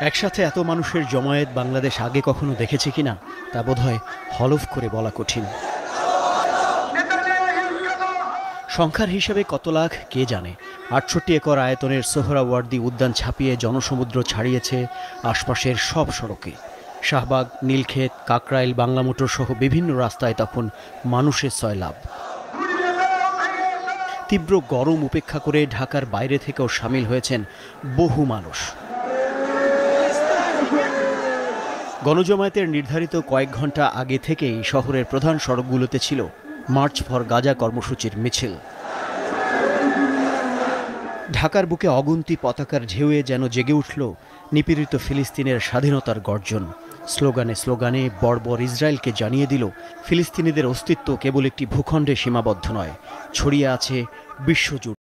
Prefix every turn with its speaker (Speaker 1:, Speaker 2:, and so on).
Speaker 1: একসাথে এত মানুষের জমায়েত বাংলাদেশ আগে কখনো দেখেছে কিনা তা বোধহয় হলফ করে বলা কঠিন। সংখ্যার হিসেবে কত লাখ কে জানে। ৬৮ একর আয়তনের সোহরাওয়ার্দী উদ্যান ছাপিয়ে জনসমুদ্র ছাড়িয়েছে আশপাশের সব সড়কে। শাহবাগ, নীলক্ষেত, কাকরাইল, বাংলা মোটর সহ বিভিন্ন রাস্তায় তখন মানুষের সয়লাব। তীব্র গরম উপেক্ষা করে ঢাকার বাইরে থেকেও সামিল হয়েছেন বহু মানুষ। গণজমায়েতের নির্ধারিত কয়েক ঘন্টা আগে থেকেই শহরের প্রধান সড়কগুলোতে ছিল মার্চ ফর গাজা কর্মসূচির মিছিল। ঢাকার বুকে অগুন্তি পতাকার ঢেউয়ে যেন জেগে উঠল নিপীড়িত ফিলিস্তিনের স্বাধীনতার গর্জন। স্লোগানে স্লোগানে বর্বর ইসরায়েলকে জানিয়ে দিল ফিলিস্তিনিদের অস্তিত্ব কেবল একটি ভূখণ্ডে সীমাবদ্ধ নয়, ছড়িয়ে আছে বিশ্বজুড়ে।